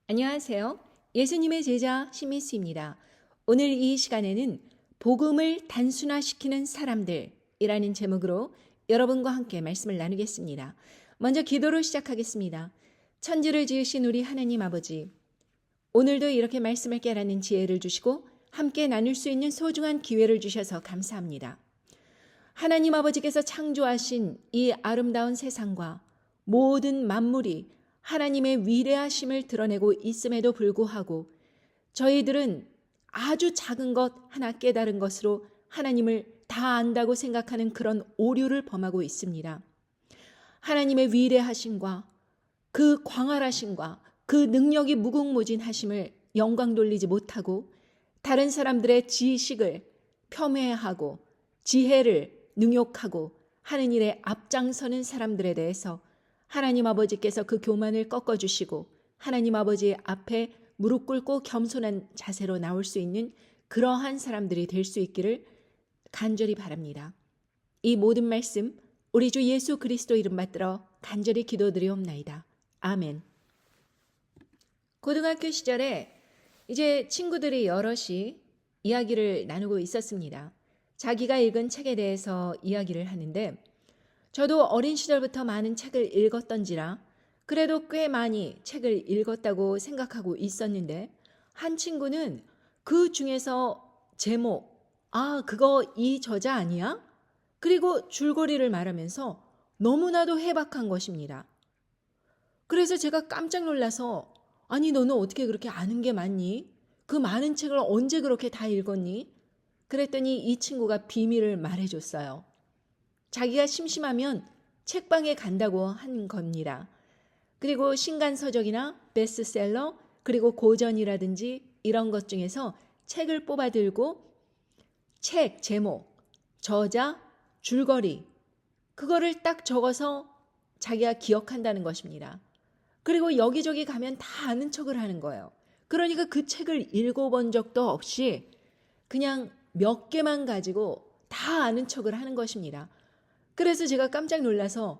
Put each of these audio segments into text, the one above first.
안녕하세요. 예수님의 제자 시미스입니다. 오늘 이 시간에는 복음을 단순화시키는 사람들이라는 제목으로 여러분과 함께 말씀을 나누겠습니다. 먼저 기도로 시작하겠습니다. 천지를 지으신 우리 하나님 아버지, 오늘도 이렇게 말씀을 깨닫는 지혜를 주시고 함께 나눌 수 있는 소중한 기회를 주셔서 감사합니다. 하나님 아버지께서 창조하신 이 아름다운 세상과 모든 만물이 하나님의 위대하심을 드러내고 있음에도 불구하고 저희들은 아주 작은 것 하나 깨달은 것으로 하나님을 다 안다고 생각하는 그런 오류를 범하고 있습니다. 하나님의 위대하심과 그 광활하심과 그 능력이 무궁무진하심을 영광 돌리지 못하고 다른 사람들의 지식을 폄훼하고 지혜를 능욕하고 하는 일에 앞장서는 사람들에 대해서 하나님 아버지께서 그 교만을 꺾어주시고 하나님 아버지 앞에 무릎 꿇고 겸손한 자세로 나올 수 있는 그러한 사람들이 될 수 있기를 간절히 바랍니다. 이 모든 말씀 우리 주 예수 그리스도 이름 받들어 간절히 기도드리옵나이다. 아멘. 고등학교 시절에 이제 친구들이 여럿이 이야기를 나누고 있었습니다. 자기가 읽은 책에 대해서 이야기를 하는데 저도 어린 시절부터 많은 책을 읽었던지라 그래도 꽤 많이 책을 읽었다고 생각하고 있었는데 한 친구는 그 중에서 제목, 그거 이 저자 아니야? 그리고 줄거리를 말하면서 너무나도 해박한 것입니다. 그래서 제가 깜짝 놀라서 아니 너는 어떻게 그렇게 아는 게 많니? 그 많은 책을 언제 그렇게 다 읽었니? 그랬더니 이 친구가 비밀을 말해줬어요. 자기가 심심하면 책방에 간다고 한 겁니다. 그리고 신간서적이나 베스트셀러 그리고 고전이라든지 이런 것 중에서 책을 뽑아 들고 책 제목, 저자, 줄거리 그거를 딱 적어서 자기가 기억한다는 것입니다. 그리고 여기저기 가면 다 아는 척을 하는 거예요. 그러니까 그 책을 읽어본 적도 없이 그냥 몇 개만 가지고 다 아는 척을 하는 것입니다. 그래서 제가 깜짝 놀라서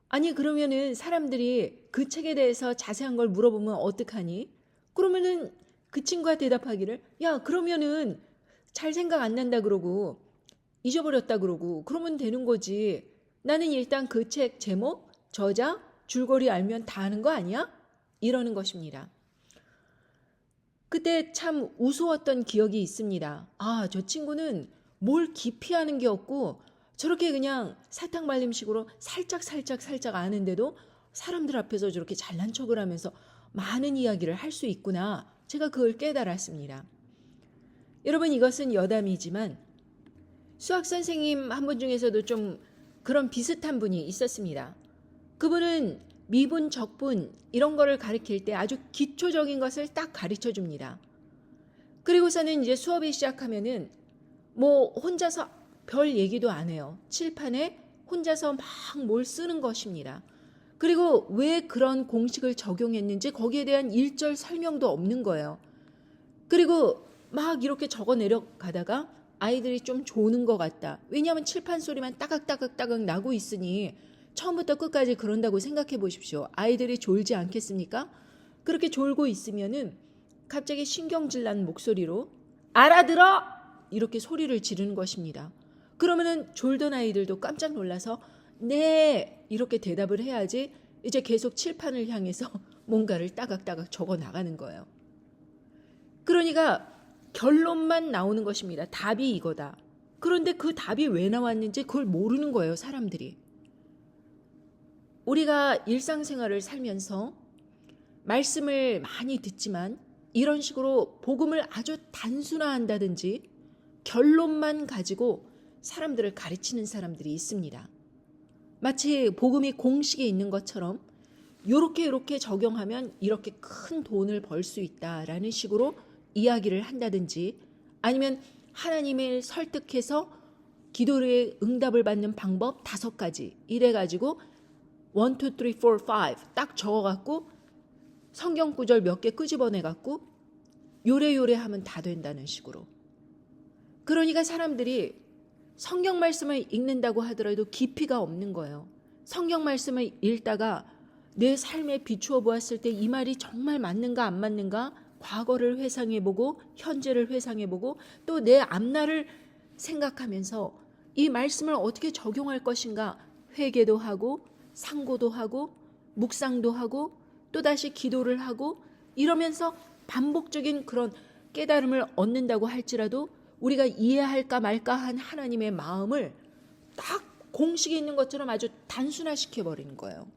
아니 그러면은 사람들이 그 책에 대해서 자세한 걸 물어보면 어떡하니? 그러면은 그 친구가 대답하기를 야 그러면은 잘 생각 안 난다 그러고 잊어버렸다 그러고 그러면 되는 거지. 나는 일단 그 책 제목, 저자, 줄거리 알면 다 아는 거 아니야? 이러는 것입니다. 그때 참 우스웠던 기억이 있습니다. 저 친구는 뭘 깊이 아는 게 없고 저렇게 그냥 사탕 발림식으로 살짝 아는데도 사람들 앞에서 저렇게 잘난 척을 하면서 많은 이야기를 할 수 있구나. 제가 그걸 깨달았습니다. 여러분 이것은 여담이지만 수학 선생님 한 분 중에서도 좀 그런 비슷한 분이 있었습니다. 그분은 미분, 적분 이런 거를 가르칠 때 아주 기초적인 것을 딱 가르쳐 줍니다. 그리고서는 이제 수업이 시작하면은 혼자서 별 얘기도 안 해요. 칠판에 혼자서 막 뭘 쓰는 것입니다. 그리고 왜 그런 공식을 적용했는지 거기에 대한 일절 설명도 없는 거예요. 그리고 막 이렇게 적어 내려가다가 아이들이 좀 조는 것 같다. 왜냐하면 칠판 소리만 따각따각 나고 있으니 처음부터 끝까지 그런다고 생각해 보십시오. 아이들이 졸지 않겠습니까? 그렇게 졸고 있으면은 갑자기 신경질 난 목소리로 알아들어! 이렇게 소리를 지르는 것입니다. 그러면은 졸던 아이들도 깜짝 놀라서 네 이렇게 대답을 해야지 이제 계속 칠판을 향해서 뭔가를 따각따각 적어 나가는 거예요. 그러니까 결론만 나오는 것입니다. 답이 이거다. 그런데 그 답이 왜 나왔는지 그걸 모르는 거예요, 사람들이. 우리가 일상생활을 살면서 말씀을 많이 듣지만 이런 식으로 복음을 아주 단순화한다든지 결론만 가지고 사람들을 가르치는 사람들이 있습니다. 마치 복음이 공식에 있는 것처럼 요렇게 적용하면 이렇게 큰 돈을 벌 수 있다라는 식으로 이야기를 한다든지 아니면 하나님을 설득해서 기도에 응답을 받는 방법 5가지 이래가지고 1, 2, 3, 4, 5 딱 적어갖고 성경 구절 몇 개 끄집어내갖고 요래 하면 다 된다는 식으로. 그러니까 사람들이 성경 말씀을 읽는다고 하더라도 깊이가 없는 거예요. 성경 말씀을 읽다가 내 삶에 비추어 보았을 때 이 말이 정말 맞는가 안 맞는가 과거를 회상해보고 현재를 회상해보고 또 내 앞날을 생각하면서 이 말씀을 어떻게 적용할 것인가 회개도 하고 상고도 하고 묵상도 하고 또다시 기도를 하고 이러면서 반복적인 그런 깨달음을 얻는다고 할지라도 우리가 이해할까 말까 한 하나님의 마음을 딱 공식이 있는 것처럼 아주 단순화시켜 버리는 거예요.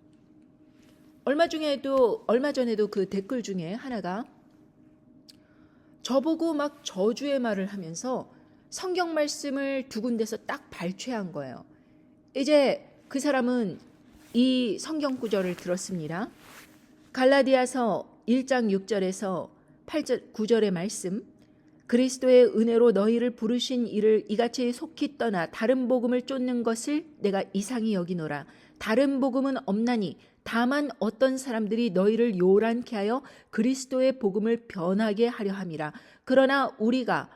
얼마 전에도 그 댓글 중에 하나가 저보고 막 저주의 말을 하면서 성경 말씀을 두 군데서 딱 발췌한 거예요. 이제 그 사람은 이 성경 구절을 들었습니다. 갈라디아서 1장 6절에서 8절 9절의 말씀, 그리스도의 은혜로 너희를 부르신 이를 이같이 속히 떠나 다른 복음을 쫓는 것을 내가 이상히 여기노라. 다른 복음은 없나니 다만 어떤 사람들이 너희를 요란케 하여 그리스도의 복음을 변하게 하려 함이라. 그러나 우리가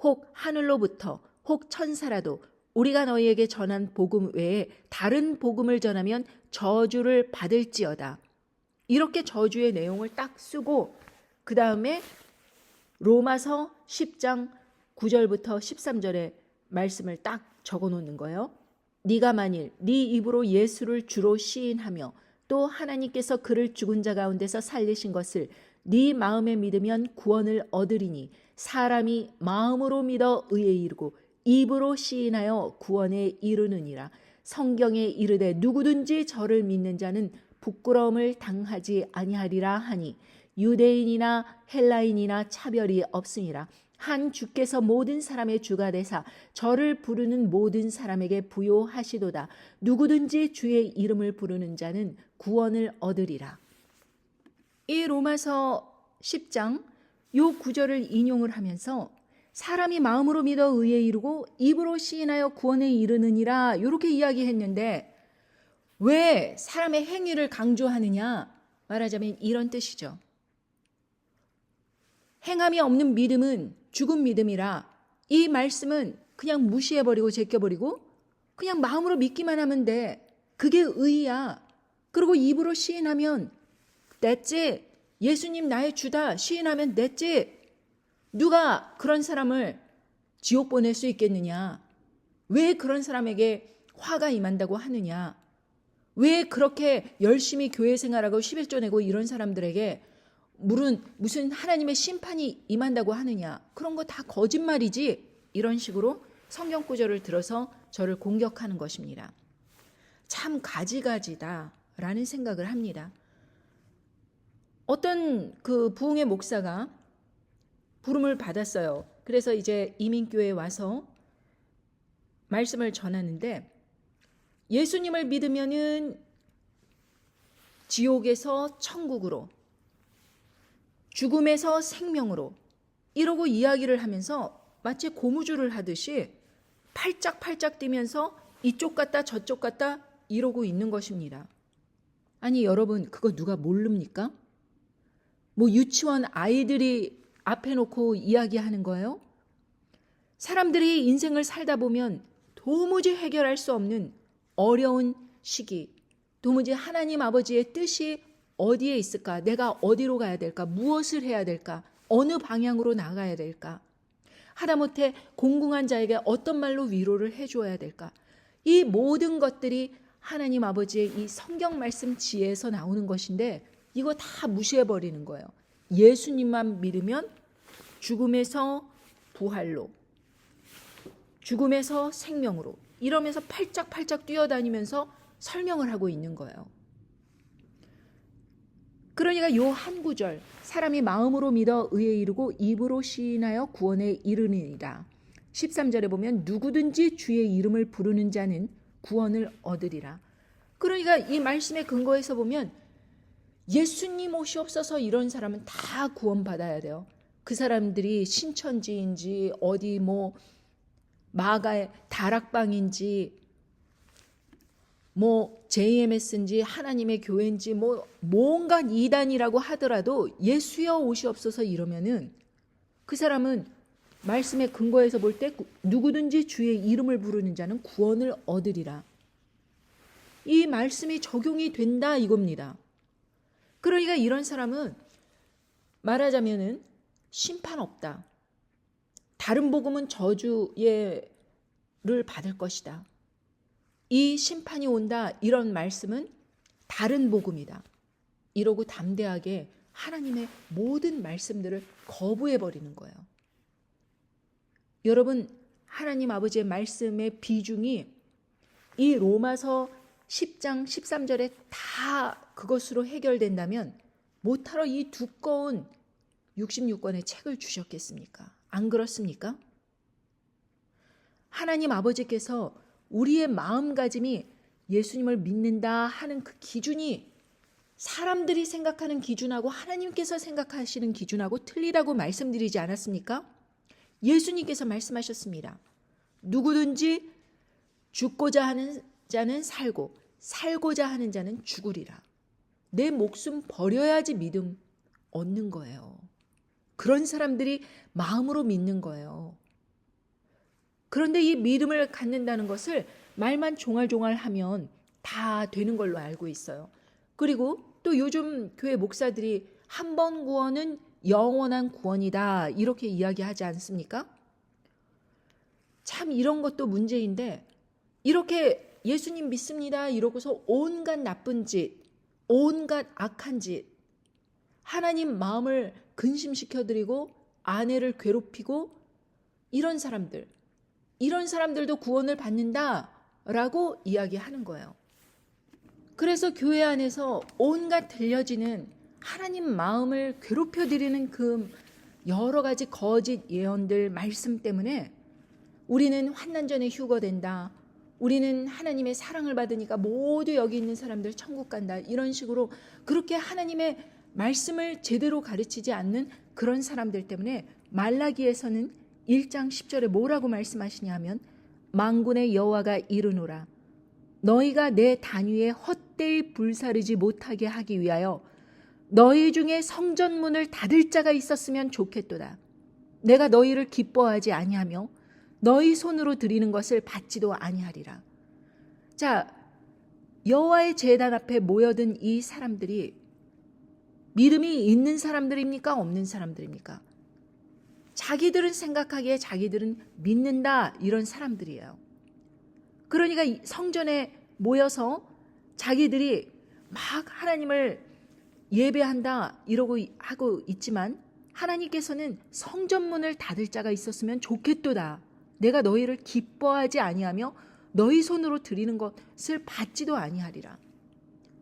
혹 하늘로부터 혹 천사라도 우리가 너희에게 전한 복음 외에 다른 복음을 전하면 저주를 받을지어다. 이렇게 저주의 내용을 딱 쓰고 그 다음에 로마서 10장 9절부터 13절의 말씀을 딱 적어놓는 거예요. 네가 만일 네 입으로 예수를 주로 시인하며 또 하나님께서 그를 죽은 자 가운데서 살리신 것을 네 마음에 믿으면 구원을 얻으리니 사람이 마음으로 믿어 의에 이르고 입으로 시인하여 구원에 이르느니라. 성경에 이르되 누구든지 저를 믿는 자는 부끄러움을 당하지 아니하리라 하니 유대인이나 헬라인이나 차별이 없으니라. 한 주께서 모든 사람의 주가 되사 저를 부르는 모든 사람에게 부요하시도다. 누구든지 주의 이름을 부르는 자는 구원을 얻으리라. 이 로마서 10장 요 구절을 인용을 하면서 사람이 마음으로 믿어 의에 이르고 입으로 시인하여 구원에 이르느니라 이렇게 이야기했는데 왜 사람의 행위를 강조하느냐 말하자면 이런 뜻이죠. 행함이 없는 믿음은 죽은 믿음이라 이 말씀은 그냥 무시해버리고 제껴버리고 그냥 마음으로 믿기만 하면 돼. 그게 의야. 그리고 입으로 시인하면 됐지. 예수님 나의 주다 시인하면 됐지. 누가 그런 사람을 지옥 보낼 수 있겠느냐. 왜 그런 사람에게 화가 임한다고 하느냐. 왜 그렇게 열심히 교회 생활하고 11조 내고 이런 사람들에게 무슨 하나님의 심판이 임한다고 하느냐. 그런 거 다 거짓말이지. 이런 식으로 성경 구절을 들어서 저를 공격하는 것입니다. 참 가지가지다라는 생각을 합니다. 어떤 그 부흥회 목사가 부름을 받았어요. 그래서 이제 이민교회에 와서 말씀을 전하는데 예수님을 믿으면은 지옥에서 천국으로 죽음에서 생명으로 이러고 이야기를 하면서 마치 고무줄을 하듯이 팔짝팔짝 뛰면서 이쪽 갔다 저쪽 갔다 이러고 있는 것입니다. 아니 여러분 그거 누가 모릅니까? 뭐 유치원 아이들이 앞에 놓고 이야기하는 거예요? 사람들이 인생을 살다 보면 도무지 해결할 수 없는 어려운 시기, 도무지 하나님 아버지의 뜻이 어디에 있을까? 내가 어디로 가야 될까? 무엇을 해야 될까? 어느 방향으로 나가야 될까? 하다못해 공공한 자에게 어떤 말로 위로를 해줘야 될까? 이 모든 것들이 하나님 아버지의 이 성경 말씀 지혜에서 나오는 것인데 이거 다 무시해버리는 거예요. 예수님만 믿으면 죽음에서 부활로, 죽음에서 생명으로 이러면서 팔짝팔짝 뛰어다니면서 설명을 하고 있는 거예요. 그러니까 요 한 구절 사람이 마음으로 믿어 의에 이르고 입으로 시인하여 구원에 이르느니라. 13절에 보면 누구든지 주의 이름을 부르는 자는 구원을 얻으리라. 그러니까 이 말씀의 근거에서 보면 예수님 오시옵소서 이런 사람은 다 구원받아야 돼요. 그 사람들이 신천지인지 어디 뭐 마가의 다락방인지 뭐 JMS인지 하나님의 교회인지 뭐 뭔가 이단이라고 하더라도 예수여 오시옵소서 이러면은 그 사람은 말씀의 근거에서 볼 때 누구든지 주의 이름을 부르는 자는 구원을 얻으리라. 이 말씀이 적용이 된다 이겁니다. 그러니까 이런 사람은 말하자면은 심판 없다. 다른 복음은 저주를 받을 것이다. 이 심판이 온다. 이런 말씀은 다른 복음이다. 이러고 담대하게 하나님의 모든 말씀들을 거부해 버리는 거예요. 여러분, 하나님 아버지의 말씀의 비중이 이 로마서 10장 13절에 다 그것으로 해결된다면 못하러 이 두꺼운 66권의 책을 주셨겠습니까? 안 그렇습니까? 하나님 아버지께서 우리의 마음가짐이 예수님을 믿는다 하는 그 기준이 사람들이 생각하는 기준하고 하나님께서 생각하시는 기준하고 틀리다고 말씀드리지 않았습니까? 예수님께서 말씀하셨습니다. 누구든지 죽고자 하는 자는 살고 살고자 하는 자는 죽으리라. 내 목숨 버려야지 믿음 얻는 거예요. 그런 사람들이 마음으로 믿는 거예요. 그런데 이 믿음을 갖는다는 것을 말만 종알종알하면 다 되는 걸로 알고 있어요. 그리고 또 요즘 교회 목사들이 한 번 구원은 영원한 구원이다 이렇게 이야기하지 않습니까? 참 이런 것도 문제인데 이렇게 예수님 믿습니다 이러고서 온갖 나쁜 짓, 온갖 악한 짓, 하나님 마음을 근심시켜드리고 아내를 괴롭히고 이런 사람들도 구원을 받는다라고 이야기하는 거예요. 그래서 교회 안에서 온갖 들려지는 하나님 마음을 괴롭혀드리는 그 여러 가지 거짓 예언들 말씀 때문에 우리는 환난전에 휴거된다. 우리는 하나님의 사랑을 받으니까 모두 여기 있는 사람들 천국 간다. 이런 식으로 그렇게 하나님의 말씀을 제대로 가르치지 않는 그런 사람들 때문에 말라기에서는 1장 10절에 뭐라고 말씀하시냐면 만군의 여호와가 이르노라 너희가 내 단위에 헛되이 불사르지 못하게 하기 위하여 너희 중에 성전문을 닫을 자가 있었으면 좋겠도다. 내가 너희를 기뻐하지 아니하며 너희 손으로 드리는 것을 받지도 아니하리라. 자, 여호와의 제단 앞에 모여든 이 사람들이 믿음이 있는 사람들입니까? 없는 사람들입니까? 자기들은 생각하기에 자기들은 믿는다 이런 사람들이에요. 그러니까 성전에 모여서 자기들이 막 하나님을 예배한다 이러고 하고 있지만 하나님께서는 성전문을 닫을 자가 있었으면 좋겠도다. 내가 너희를 기뻐하지 아니하며 너희 손으로 드리는 것을 받지도 아니하리라.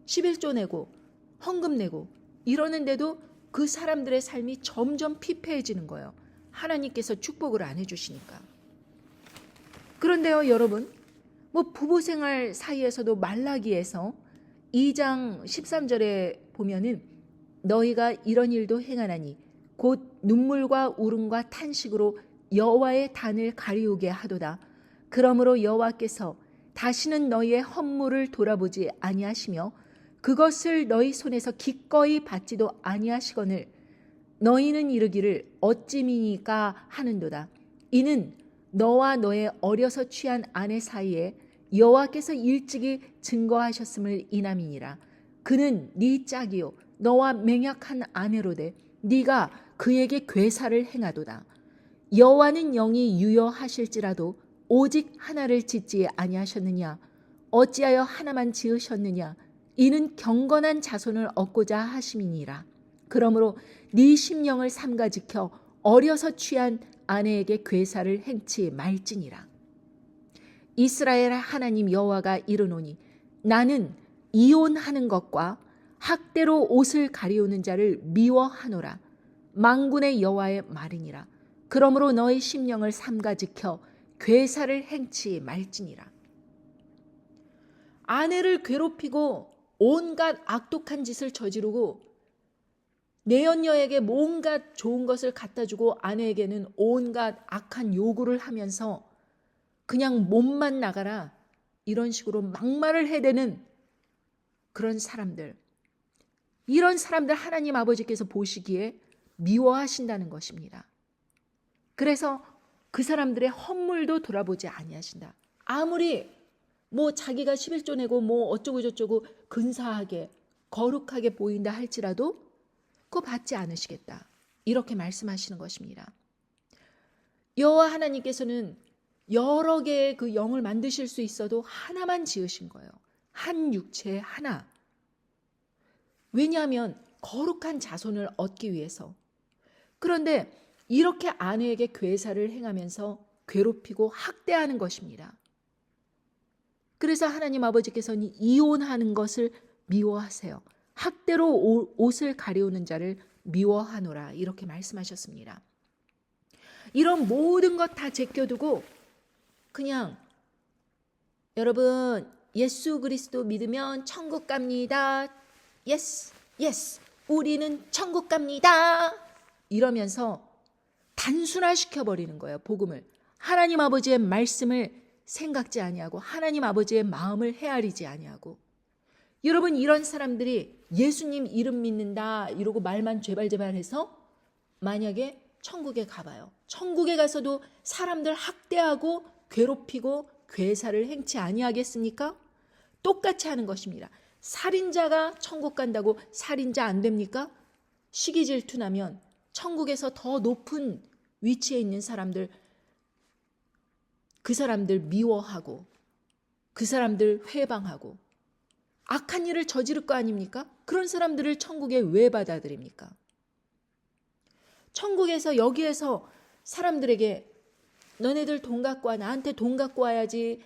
11조 내고 헌금 내고 이러는데도 그 사람들의 삶이 점점 피폐해지는 거예요. 하나님께서 축복을 안 해주시니까. 그런데요 여러분, 뭐 부부생활 사이에서도 말라기에서 2장 13절에 보면은 너희가 이런 일도 행하나니 곧 눈물과 울음과 탄식으로 여호와의 단을 가리우게 하도다. 그러므로 여호와께서 다시는 너희의 헌물을 돌아보지 아니하시며 그것을 너희 손에서 기꺼이 받지도 아니하시거늘 너희는 이르기를 어찌미니까 하는도다. 이는 너와 너의 어려서 취한 아내 사이에 여호와께서 일찍이 증거하셨음을 인함이니라. 그는 네 짝이요 너와 맹약한 아내로되 네가 그에게 괴사를 행하도다. 여호와는 영이 유여하실지라도 오직 하나를 짓지 아니하셨느냐? 어찌하여 하나만 지으셨느냐? 이는 경건한 자손을 얻고자 하심이니라. 그러므로 네 심령을 삼가 지켜 어려서 취한 아내에게 괴사를 행치 말지니라. 이스라엘 하나님 여호와가 이르노니 나는 이혼하는 것과 학대로 옷을 가리우는 자를 미워하노라. 만군의 여호와의 말이니라. 그러므로 너희 심령을 삼가 지켜 괴사를 행치 말지니라. 아내를 괴롭히고 온갖 악독한 짓을 저지르고 내연녀에게 뭔가 좋은 것을 갖다 주고 아내에게는 온갖 악한 요구를 하면서 그냥 몸만 나가라 이런 식으로 막말을 해대는 그런 사람들, 이런 사람들 하나님 아버지께서 보시기에 미워하신다는 것입니다. 그래서 그 사람들의 헌물도 돌아보지 아니하신다. 아무리 뭐 자기가 11조 내고 뭐 어쩌고 저쩌고 근사하게 거룩하게 보인다 할지라도 그거 받지 않으시겠다. 이렇게 말씀하시는 것입니다. 여호와 하나님께서는 여러 개의 그 영을 만드실 수 있어도 하나만 지으신 거예요. 한 육체에 하나. 왜냐하면 거룩한 자손을 얻기 위해서. 그런데 이렇게 아내에게 괴사를 행하면서 괴롭히고 학대하는 것입니다. 그래서 하나님 아버지께서는 이혼하는 것을 미워하세요. 학대로 옷을 가리우는 자를 미워하노라 이렇게 말씀하셨습니다. 이런 모든 것 다 제껴두고 그냥 여러분 예수 그리스도 믿으면 천국 갑니다. 예스, 예스, 우리는 천국 갑니다. 이러면서 단순화시켜버리는 거예요. 복음을. 하나님 아버지의 말씀을 생각지 아니하고 하나님 아버지의 마음을 헤아리지 아니하고. 여러분 이런 사람들이 예수님 이름 믿는다 이러고 말만 제발제발해서 만약에 천국에 가봐요. 천국에 가서도 사람들 학대하고 괴롭히고 괴사를 행치 아니하겠습니까? 똑같이 하는 것입니다. 살인자가 천국 간다고 살인자 안 됩니까? 시기 질투나면 천국에서 더 높은 위치에 있는 사람들, 그 사람들 미워하고 그 사람들 회방하고 악한 일을 저지를 거 아닙니까? 그런 사람들을 천국에 왜 받아들입니까? 천국에서 여기에서 사람들에게 너네들 돈 갖고 와, 나한테 돈 갖고 와야지,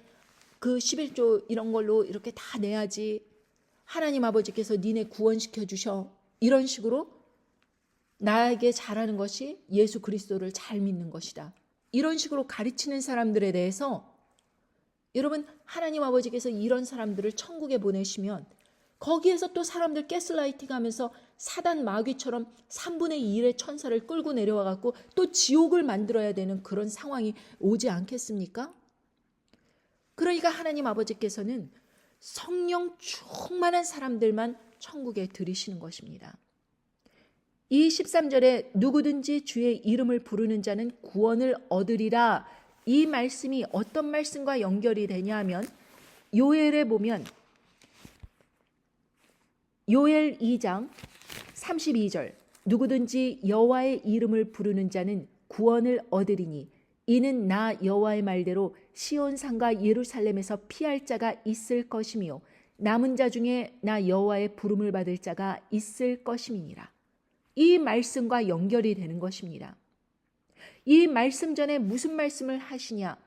그 11조 이런 걸로 이렇게 다 내야지, 하나님 아버지께서 니네 구원시켜 주셔, 이런 식으로 나에게 잘하는 것이 예수 그리스도를 잘 믿는 것이다, 이런 식으로 가르치는 사람들에 대해서 여러분 하나님 아버지께서 이런 사람들을 천국에 보내시면 거기에서 또 사람들 가스라이팅 하면서 사단 마귀처럼 3분의 1의 천사를 끌고 내려와 갖고 또 지옥을 만들어야 되는 그런 상황이 오지 않겠습니까? 그러니까 하나님 아버지께서는 성령 충만한 사람들만 천국에 들이시는 것입니다. 이 13절에 누구든지 주의 이름을 부르는 자는 구원을 얻으리라, 이 말씀이 어떤 말씀과 연결이 되냐 하면 요엘에 보면 요엘 2장 32절, 누구든지 여호와의 이름을 부르는 자는 구원을 얻으리니 이는 나 여호와의 말대로 시온산과 예루살렘에서 피할 자가 있을 것이며 남은 자 중에 나 여호와의 부름을 받을 자가 있을 것임이니라. 이 말씀과 연결이 되는 것입니다. 이 말씀 전에 무슨 말씀을 하시냐?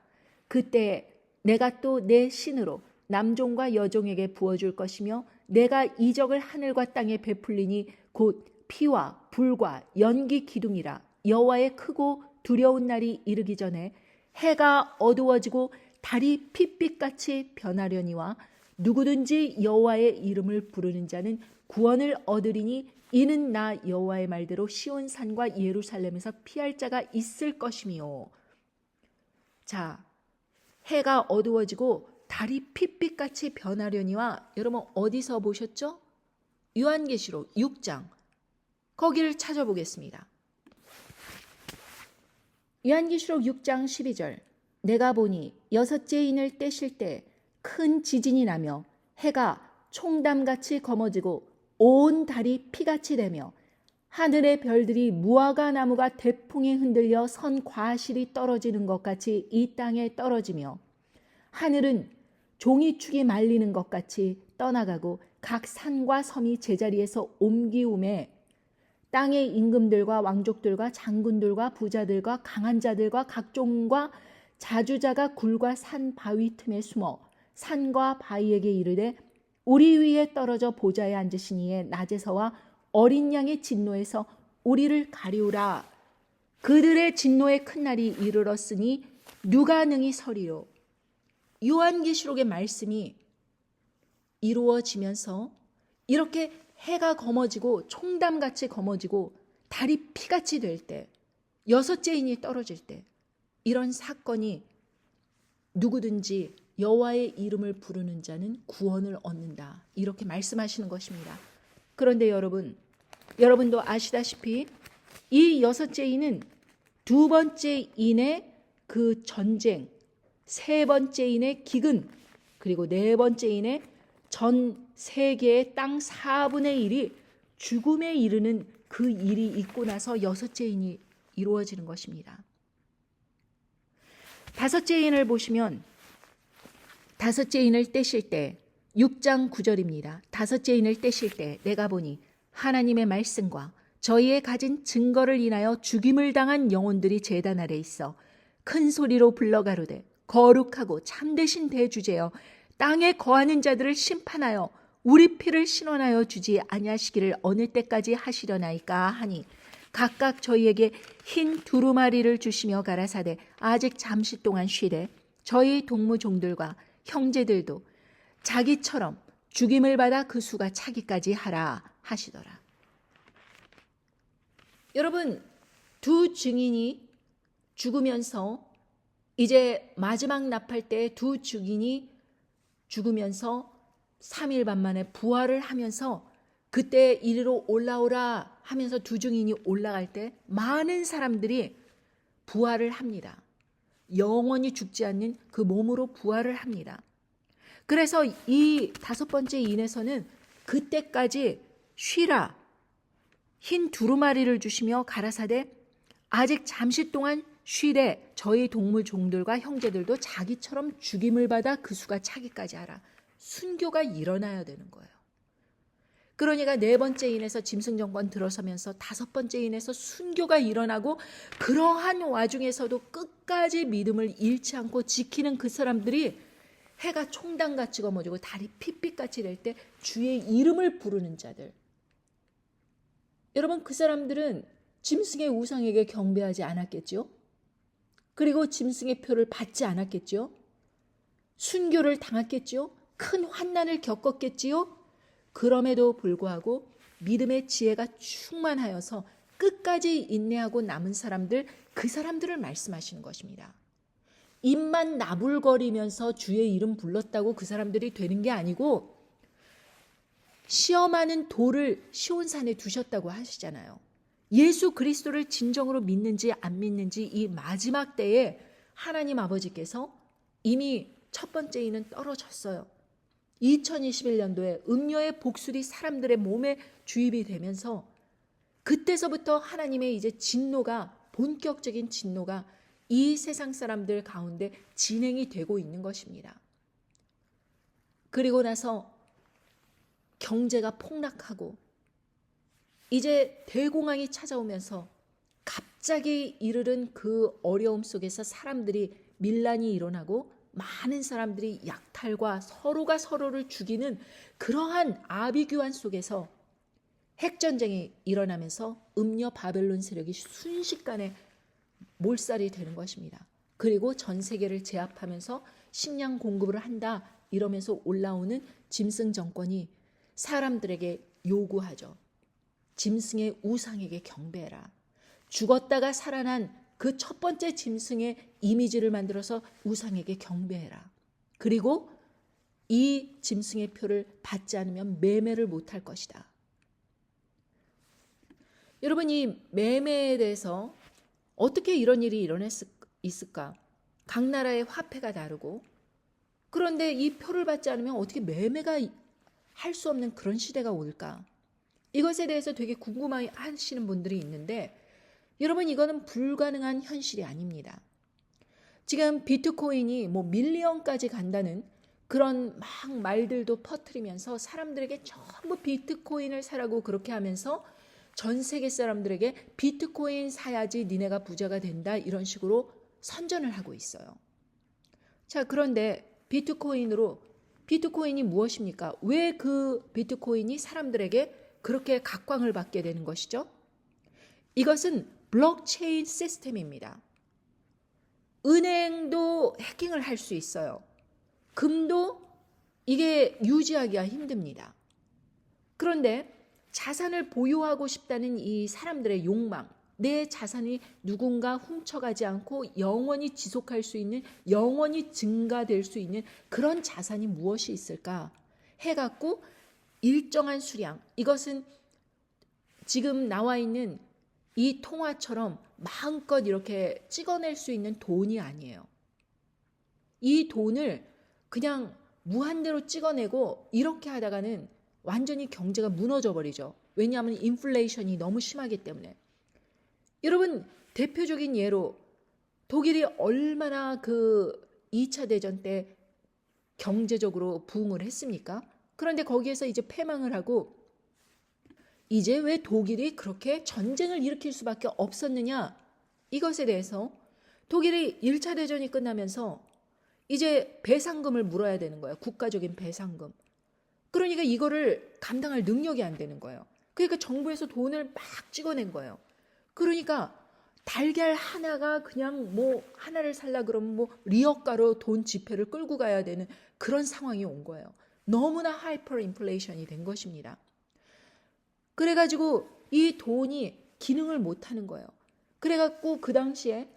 그때 내가 또 내 신으로 남종과 여종에게 부어줄 것이며 내가 이적을 하늘과 땅에 베풀리니 곧 피와 불과 연기 기둥이라. 여호와의 크고 두려운 날이 이르기 전에 해가 어두워지고 달이 핏빛같이 변하려니와 누구든지 여호와의 이름을 부르는 자는 구원을 얻으리니 이는 나 여호와의 말대로 시온산과 예루살렘에서 피할 자가 있을 것이며. 자, 해가 어두워지고 달이 핏빛같이 변하려니와, 여러분 어디서 보셨죠? 요한계시록 6장 거기를 찾아보겠습니다. 요한계시록 6장 12절, 내가 보니 여섯째 인을 떼실 때 큰 지진이 나며 해가 총담같이 검어지고 온 달이 피같이 되며 하늘의 별들이 무화과 나무가 대풍에 흔들려 선 과실이 떨어지는 것 같이 이 땅에 떨어지며 하늘은 종이축이 말리는 것 같이 떠나가고 각 산과 섬이 제자리에서 옮기움에 땅의 임금들과 왕족들과 장군들과 부자들과 강한 자들과 각종과 자주자가 굴과 산 바위 틈에 숨어 산과 바위에게 이르되 우리 위에 떨어져 보좌에 앉으시니에 낮에서와 어린 양의 진노에서 우리를 가리우라. 그들의 진노의 큰 날이 이르렀으니 누가 능히 서리요. 요한계시록의 말씀이 이루어지면서 이렇게 해가 검어지고 총담같이 검어지고 달이 피같이 될 때, 여섯째 인이 떨어질 때, 이런 사건이 누구든지 여호와의 이름을 부르는 자는 구원을 얻는다, 이렇게 말씀하시는 것입니다. 그런데 여러분도 아시다시피 이 여섯째 인은 두 번째 인의 그 전쟁, 세 번째 인의 기근, 그리고 네 번째 인의 전 세계의 땅 4분의 1이 죽음에 이르는 그 일이 있고 나서 여섯째 인이 이루어지는 것입니다. 다섯째 인을 보시면 다섯째 인을 떼실 때 6장 9절입니다. 다섯째 인을 떼실 때 내가 보니 하나님의 말씀과 저희의 가진 증거를 인하여 죽임을 당한 영혼들이 제단 아래 있어 큰 소리로 불러가로되 거룩하고 참되신 대주제여 땅에 거하는 자들을 심판하여 우리 피를 신원하여 주지 아니하시기를 어느 때까지 하시려나이까 하니 각각 저희에게 흰 두루마리를 주시며 가라사대 아직 잠시 동안 쉬되 저희 동무종들과 형제들도 자기처럼 죽임을 받아 그 수가 차기까지 하라 하시더라. 여러분, 두 증인이 죽으면서 이제 마지막 납할 때 두 증인이 죽으면서 3일 반 만에 부활을 하면서 그때 이리로 올라오라 하면서 두 증인이 올라갈 때 많은 사람들이 부활을 합니다. 영원히 죽지 않는 그 몸으로 부활을 합니다. 그래서 이 다섯 번째 인에서는 그때까지 쉬라, 흰 두루마리를 주시며 가라사대 아직 잠시 동안 쉬되 저희 동물 종들과 형제들도 자기처럼 죽임을 받아 그 수가 차기까지 하라. 순교가 일어나야 되는 거예요. 그러니까 네 번째 인에서 짐승 정권 들어서면서 다섯 번째 인에서 순교가 일어나고 그러한 와중에서도 끝까지 믿음을 잃지 않고 지키는 그 사람들이 해가 총당같이 검어지고 달이 핏빛같이 될 때 주의 이름을 부르는 자들. 여러분, 그 사람들은 짐승의 우상에게 경배하지 않았겠죠? 그리고 짐승의 표를 받지 않았겠죠? 순교를 당했겠죠? 큰 환난을 겪었겠지요? 그럼에도 불구하고 믿음의 지혜가 충만하여서 끝까지 인내하고 남은 사람들, 그 사람들을 말씀하시는 것입니다. 입만 나불거리면서 주의 이름 불렀다고 그 사람들이 되는 게 아니고 시험하는 돌을 시온산에 두셨다고 하시잖아요. 예수 그리스도를 진정으로 믿는지 안 믿는지 이 마지막 때에 하나님 아버지께서 이미 첫 번째 인은 떨어졌어요. 2021년도에 음료의 복술이 사람들의 몸에 주입이 되면서 그때서부터 하나님의 이제 진노가, 본격적인 진노가 이 세상 사람들 가운데 진행이 되고 있는 것입니다. 그리고 나서 경제가 폭락하고 이제 대공황이 찾아오면서 갑자기 이르른 그 어려움 속에서 사람들이 밀란이 일어나고 많은 사람들이 약탈과 서로가 서로를 죽이는 그러한 아비규환 속에서 핵전쟁이 일어나면서 음녀 바벨론 세력이 순식간에 몰살이 되는 것입니다. 그리고 전 세계를 제압하면서 식량 공급을 한다 이러면서 올라오는 짐승 정권이 사람들에게 요구하죠. 짐승의 우상에게 경배해라. 죽었다가 살아난 그 첫 번째 짐승의 이미지를 만들어서 우상에게 경배해라. 그리고 이 짐승의 표를 받지 않으면 매매를 못할 것이다. 여러분, 이 매매에 대해서 어떻게 이런 일이 일어났을까? 각 나라의 화폐가 다르고 그런데 이 표를 받지 않으면 어떻게 매매가 할 수 없는 그런 시대가 올까? 이것에 대해서 되게 궁금해하시는 분들이 있는데 여러분, 이거는 불가능한 현실이 아닙니다. 지금 비트코인이 밀리언까지 간다는 그런 막 말들도 퍼뜨리면서 사람들에게 전부 비트코인을 사라고 그렇게 하면서 전 세계 사람들에게 비트코인 사야지 니네가 부자가 된다 이런 식으로 선전을 하고 있어요. 자, 그런데 비트코인이 무엇입니까? 왜 그 비트코인이 사람들에게 그렇게 각광을 받게 되는 것이죠? 이것은 블록체인 시스템입니다. 은행도 해킹을 할 수 있어요. 금도 이게 유지하기가 힘듭니다. 그런데 자산을 보유하고 싶다는 이 사람들의 욕망, 내 자산이 누군가 훔쳐가지 않고 영원히 지속할 수 있는, 영원히 증가될 수 있는 그런 자산이 무엇이 있을까 해갖고 일정한 수량, 이것은 지금 나와 있는 이 통화처럼 마음껏 이렇게 찍어낼 수 있는 돈이 아니에요. 이 돈을 그냥 무한대로 찍어내고 이렇게 하다가는 완전히 경제가 무너져 버리죠. 왜냐하면 인플레이션이 너무 심하기 때문에. 여러분, 대표적인 예로 독일이 얼마나 그 2차 대전 때 경제적으로 부흥을 했습니까? 그런데 거기에서 이제 패망을 하고 이제 왜 독일이 그렇게 전쟁을 일으킬 수밖에 없었느냐? 이것에 대해서 독일이 1차 대전이 끝나면서 이제 배상금을 물어야 되는 거예요. 국가적인 배상금. 그러니까 이거를 감당할 능력이 안 되는 거예요. 그러니까 정부에서 돈을 막 찍어낸 거예요. 그러니까 달걀 하나가 그냥 뭐 하나를 살라 그러면 뭐 리어가로 돈 지폐를 끌고 가야 되는 그런 상황이 온 거예요. 너무나 하이퍼 인플레이션이 된 것입니다. 그래가지고 이 돈이 기능을 못 하는 거예요. 그래갖고 그 당시에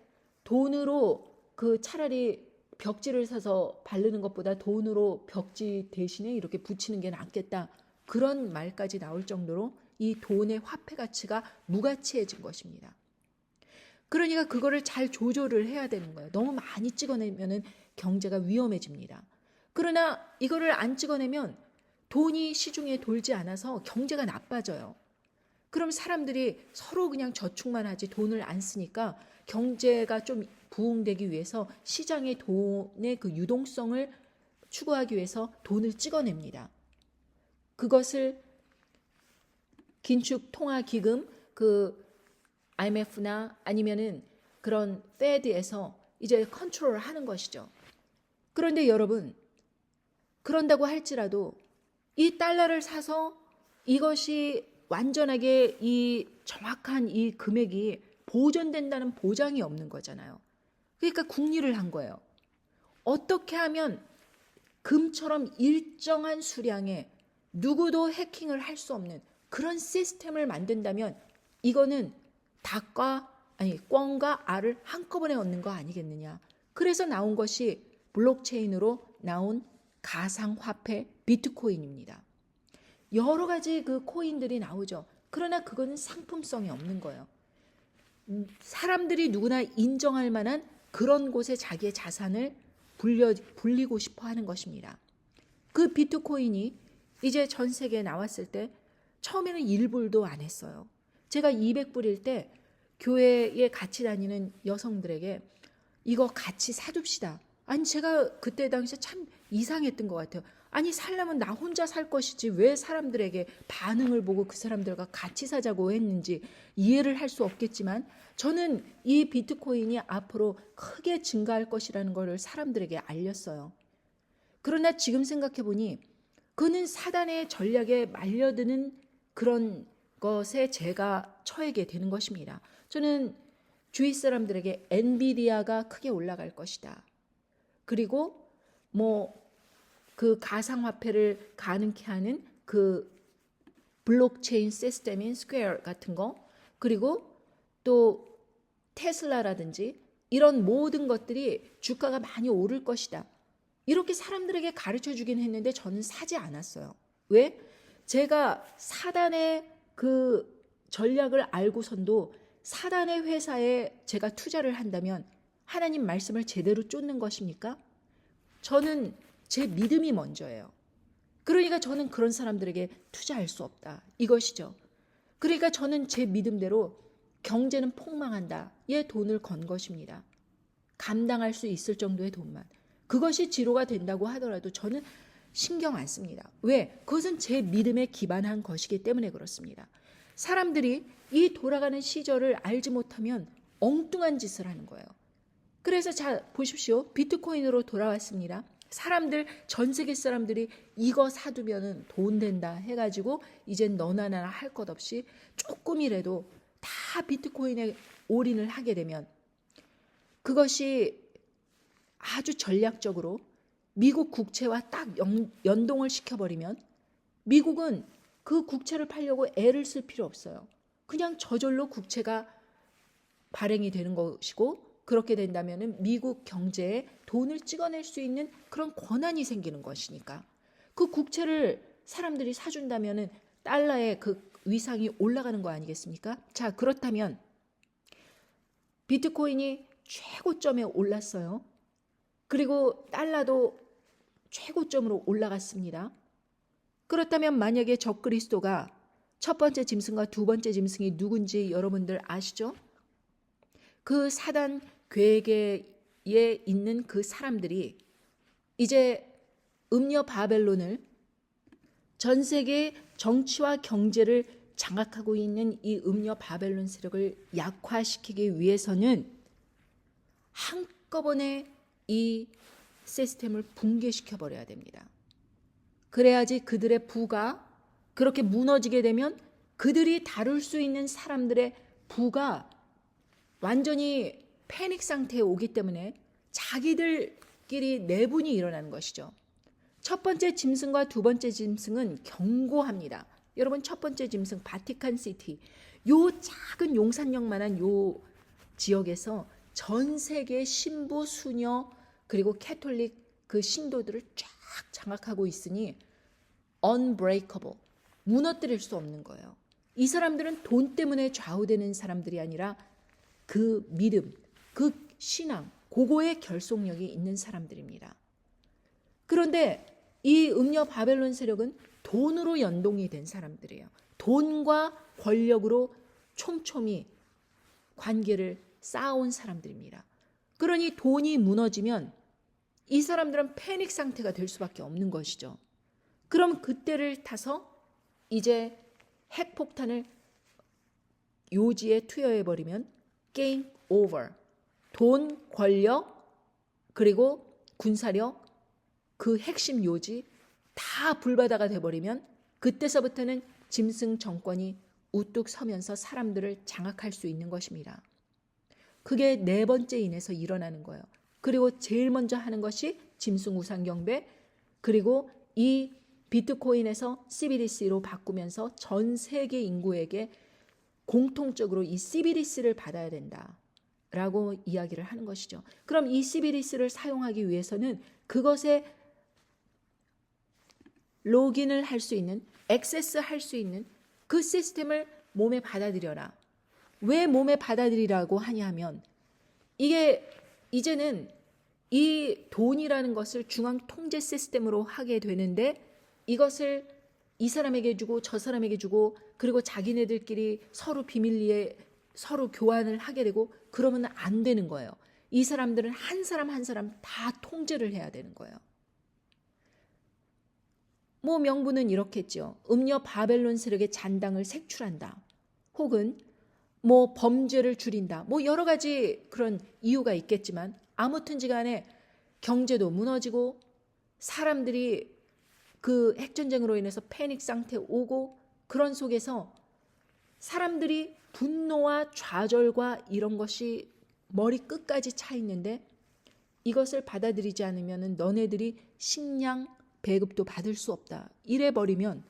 돈으로 그 차라리 벽지를 사서 바르는 것보다 돈으로 벽지 대신에 이렇게 붙이는 게 낫겠다. 그런 말까지 나올 정도로 이 돈의 화폐 가치가 무가치해진 것입니다. 그러니까 그거를 잘 조절을 해야 되는 거예요. 너무 많이 찍어내면은 경제가 위험해집니다. 그러나 이거를 안 찍어내면 돈이 시중에 돌지 않아서 경제가 나빠져요. 그럼 사람들이 서로 그냥 저축만 하지 돈을 안 쓰니까 경제가 좀 부흥되기 위해서 시장의 돈의 그 유동성을 추구하기 위해서 돈을 찍어냅니다. 그것을 긴축통화기금 그 IMF나 아니면은 그런 페드에서 이제 컨트롤을 하는 것이죠. 그런데 여러분, 그런다고 할지라도 이 달러를 사서 이것이 완전하게 이 정확한 이 금액이 보존된다는 보장이 없는 거잖아요. 그러니까 궁리를 한 거예요. 어떻게 하면 금처럼 일정한 수량의 누구도 해킹을 할 수 없는 그런 시스템을 만든다면 이거는 꿩과 알을 한꺼번에 얻는 거 아니겠느냐. 그래서 나온 것이 블록체인으로 나온 가상화폐 비트코인입니다. 여러 가지 그 코인들이 나오죠. 그러나 그거는 상품성이 없는 거예요. 사람들이 누구나 인정할 만한 그런 곳에 자기의 자산을 불리고 싶어 하는 것입니다. 그 비트코인이 이제 전 세계에 나왔을 때 처음에는 1불도 안 했어요. 제가 200불일 때 교회에 같이 다니는 여성들에게 이거 같이 사둡시다. 아니 제가 그때 당시에 참 이상했던 것 같아요. 아니 살려면 나 혼자 살 것이지 왜 사람들에게 반응을 보고 그 사람들과 같이 사자고 했는지 이해를 할 수 없겠지만 저는 이 비트코인이 앞으로 크게 증가할 것이라는 것을 사람들에게 알렸어요. 그러나 지금 생각해 보니 그는 사단의 전략에 말려드는 그런 것에 제가 처하게 되는 것입니다. 저는 주위 사람들에게 엔비디아가 크게 올라갈 것이다. 그리고 그 가상화폐를 가능케 하는 그 블록체인 시스템인 스퀘어 같은 거, 그리고 또 테슬라라든지 이런 모든 것들이 주가가 많이 오를 것이다. 이렇게 사람들에게 가르쳐 주긴 했는데 저는 사지 않았어요. 왜? 제가 사단의 그 전략을 알고선도 사단의 회사에 제가 투자를 한다면 하나님 말씀을 제대로 쫓는 것입니까? 저는 제 믿음이 먼저예요. 그러니까 저는 그런 사람들에게 투자할 수 없다. 이것이죠. 그러니까 저는 제 믿음대로 경제는 폭망한다에 돈을 건 것입니다. 감당할 수 있을 정도의 돈만. 그것이 지로가 된다고 하더라도 저는 신경 안 씁니다. 왜? 그것은 제 믿음에 기반한 것이기 때문에 그렇습니다. 사람들이 이 돌아가는 시절을 알지 못하면 엉뚱한 짓을 하는 거예요. 그래서 자 보십시오. 비트코인으로 돌아왔습니다. 전 세계 사람들이 이거 사두면 돈 된다 해가지고 이젠 너나 나나 할 것 없이 조금이라도 다 비트코인에 올인을 하게 되면 그것이 아주 전략적으로 미국 국채와 딱 연동을 시켜버리면 미국은 그 국채를 팔려고 애를 쓸 필요 없어요. 그냥 저절로 국채가 발행이 되는 것이고 그렇게 된다면 미국 경제에 돈을 찍어낼 수 있는 그런 권한이 생기는 것이니까 그 국채를 사람들이 사준다면 달러의 그 위상이 올라가는 거 아니겠습니까? 자, 그렇다면 비트코인이 최고점에 올랐어요. 그리고 달러도 최고점으로 올라갔습니다. 그렇다면 만약에 적그리스도가 첫 번째 짐승과 두 번째 짐승이 누군지 여러분들 아시죠? 그 사단 괴계에 있는 그 사람들이 이제 음녀 바벨론을 전 세계 정치와 경제를 장악하고 있는 이 음녀 바벨론 세력을 약화시키기 위해서는 한꺼번에 이 시스템을 붕괴시켜 버려야 됩니다. 그래야지 그들의 부가 그렇게 무너지게 되면 그들이 다룰 수 있는 사람들의 부가 완전히 패닉 상태에 오기 때문에 자기들끼리 내분이 일어나는 것이죠. 첫 번째 짐승과 두 번째 짐승은 경고합니다. 여러분, 첫 번째 짐승 바티칸 시티, 요 작은 용산역만한 요 지역에서 전 세계 신부, 수녀 그리고 캐톨릭 그 신도들을 쫙 장악하고 있으니 unbreakable, 무너뜨릴 수 없는 거예요. 이 사람들은 돈 때문에 좌우되는 사람들이 아니라 그 믿음, 그 신앙, 그거에 결속력이 있는 사람들입니다. 그런데 이 음녀 바벨론 세력은 돈으로 연동이 된 사람들이에요. 돈과 권력으로 촘촘히 관계를 쌓아온 사람들입니다. 그러니 돈이 무너지면 이 사람들은 패닉 상태가 될 수밖에 없는 것이죠. 그럼 그때를 타서 이제 핵폭탄을 요지에 투여해버리면 게임 오버. 돈, 권력, 그리고 군사력, 그 핵심 요지 다 불바다가 돼버리면 그때서부터는 짐승 정권이 우뚝 서면서 사람들을 장악할 수 있는 것입니다. 그게 네 번째 인에서 일어나는 거예요. 그리고 제일 먼저 하는 것이 짐승 우상 경배, 그리고 이 비트코인에서 CBDC로 바꾸면서 전 세계 인구에게 공통적으로 이 CBDC를 받아야 된다라고 이야기를 하는 것이죠. 그럼 이 CBDC를 사용하기 위해서는 그것에 로그인을 할 수 있는, 액세스 할 수 있는 그 시스템을 몸에 받아들여라. 왜 몸에 받아들이라고 하냐면 이게 이제는 이 돈이라는 것을 중앙 통제 시스템으로 하게 되는데 이것을 이 사람에게 주고 저 사람에게 주고 그리고 자기네들끼리 서로 비밀리에 서로 교환을 하게 되고 그러면 안 되는 거예요. 이 사람들은 한 사람 한 사람 다 통제를 해야 되는 거예요. 뭐 명분은 이렇겠죠. 음녀 바벨론 세력의 잔당을 색출한다. 혹은 뭐 범죄를 줄인다. 뭐 여러 가지 그런 이유가 있겠지만 아무튼지간에 경제도 무너지고 사람들이 그 핵전쟁으로 인해서 패닉 상태에 오고 그런 속에서 사람들이 분노와 좌절과 이런 것이 머리 끝까지 차 있는데 이것을 받아들이지 않으면 너네들이 식량 배급도 받을 수 없다. 이래버리면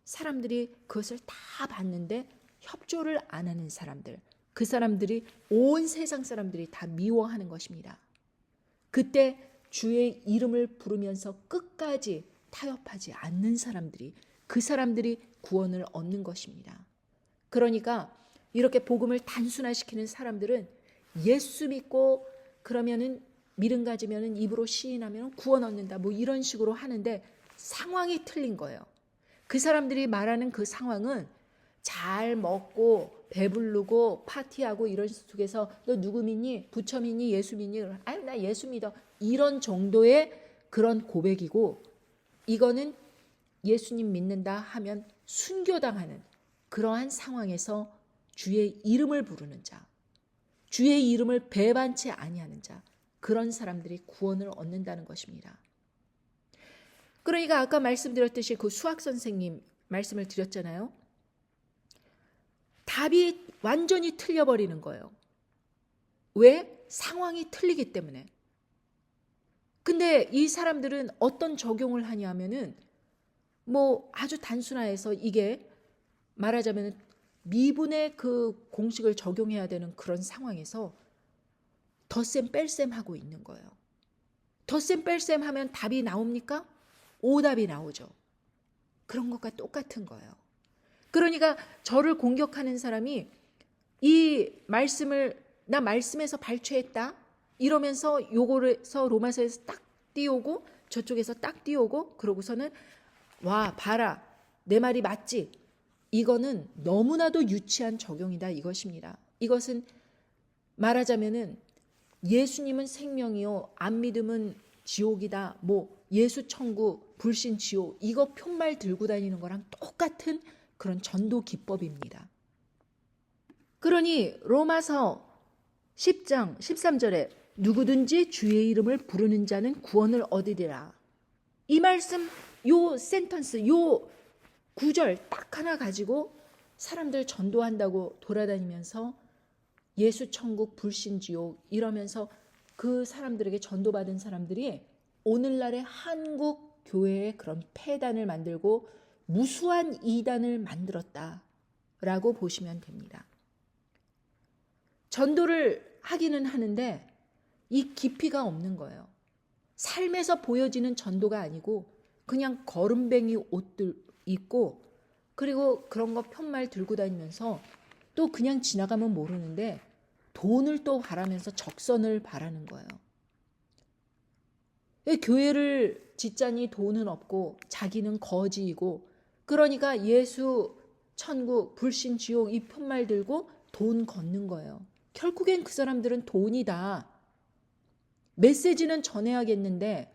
사람들이 그것을 다 받는데 협조를 안 하는 사람들, 그 사람들이 온 세상 사람들이 다 미워하는 것입니다. 그때 주의 이름을 부르면서 끝까지 타협하지 않는 사람들이, 그 사람들이 구원을 얻는 것입니다. 그러니까 이렇게 복음을 단순화시키는 사람들은 예수 믿고 그러면은 믿음 가지면은 입으로 시인하면 구원 얻는다. 뭐 이런 식으로 하는데 상황이 틀린 거예요. 그 사람들이 말하는 그 상황은 잘 먹고 배부르고 파티하고 이런 속에서 너 누구 믿니? 부처 믿니? 예수 믿니? 아유 나 예수 믿어. 이런 정도의 그런 고백이고 이거는 예수님 믿는다 하면 순교당하는 그러한 상황에서 주의 이름을 부르는 자, 주의 이름을 배반치 아니하는 자, 그런 사람들이 구원을 얻는다는 것입니다. 그러니까 아까 말씀드렸듯이 그 수학 선생님 말씀을 드렸잖아요. 답이 완전히 틀려버리는 거예요. 왜? 상황이 틀리기 때문에. 근데 이 사람들은 어떤 적용을 하냐면은 뭐 아주 단순화해서 이게 말하자면 미분의 그 공식을 적용해야 되는 그런 상황에서 덧셈 뺄셈 하고 있는 거예요. 덧셈 뺄셈 하면 답이 나옵니까? 오답이 나오죠. 그런 것과 똑같은 거예요. 그러니까 저를 공격하는 사람이 이 말씀을 나 말씀에서 발췌했다 이러면서 요거를서 로마서에서 딱 띄우고 저쪽에서 딱 뛰어오고 그러고서는 와 봐라 내 말이 맞지? 이거는 너무나도 유치한 적용이다 이것입니다. 이것은 말하자면은 예수님은 생명이요 안 믿으면 지옥이다. 뭐 예수 천국 불신 지옥 이거 푯말 들고 다니는 거랑 똑같은 그런 전도 기법입니다. 그러니 로마서 10장 13절에 누구든지 주의 이름을 부르는 자는 구원을 얻으리라. 이 말씀 요 센턴스 요 구절 딱 하나 가지고 사람들 전도한다고 돌아다니면서 예수 천국 불신 지옥 이러면서 그 사람들에게 전도받은 사람들이 오늘날의 한국 교회에 그런 폐단을 만들고 무수한 이단을 만들었다라고 보시면 됩니다. 전도를 하기는 하는데 이 깊이가 없는 거예요. 삶에서 보여지는 전도가 아니고 그냥 거름뱅이 옷들 입고 그리고 그런 거 푯말 들고 다니면서 또 그냥 지나가면 모르는데 돈을 또 바라면서 적선을 바라는 거예요. 교회를 짓자니 돈은 없고 자기는 거지이고 그러니까 예수 천국 불신 지옥 이 푯말 들고 돈 걷는 거예요. 결국엔 그 사람들은 돈이다. 메시지는 전해야겠는데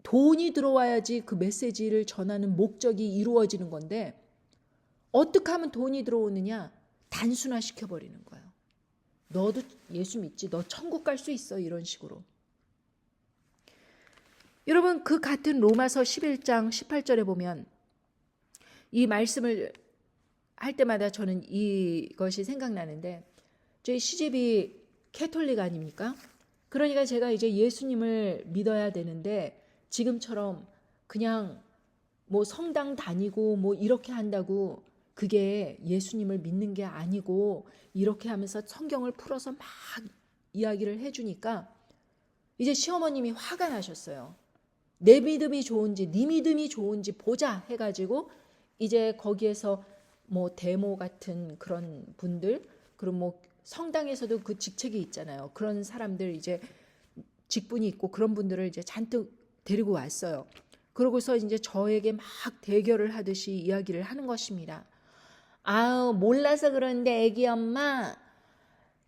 돈이 들어와야지 그 메시지를 전하는 목적이 이루어지는 건데 어떻게 하면 돈이 들어오느냐? 단순화시켜버리는 거예요. 너도 예수 믿지? 너 천국 갈 수 있어? 이런 식으로. 여러분 그 같은 로마서 11장 18절에 보면 이 말씀을 할 때마다 저는 이것이 생각나는데 저희 시집이 캐톨릭 아닙니까? 그러니까 제가 이제 예수님을 믿어야 되는데 지금처럼 그냥 뭐 성당 다니고 뭐 이렇게 한다고 그게 예수님을 믿는 게 아니고 이렇게 하면서 성경을 풀어서 막 이야기를 해주니까 이제 시어머님이 화가 나셨어요. 내 믿음이 좋은지 네 믿음이 좋은지 보자 해가지고 이제 거기에서 뭐 데모 같은 그런 분들 그리고 뭐 성당에서도 그 직책이 있잖아요. 그런 사람들 이제 직분이 있고 그런 분들을 이제 잔뜩 데리고 왔어요. 그러고서 이제 저에게 막 대결을 하듯이 이야기를 하는 것입니다. 아우 몰라서 그러는데 애기 엄마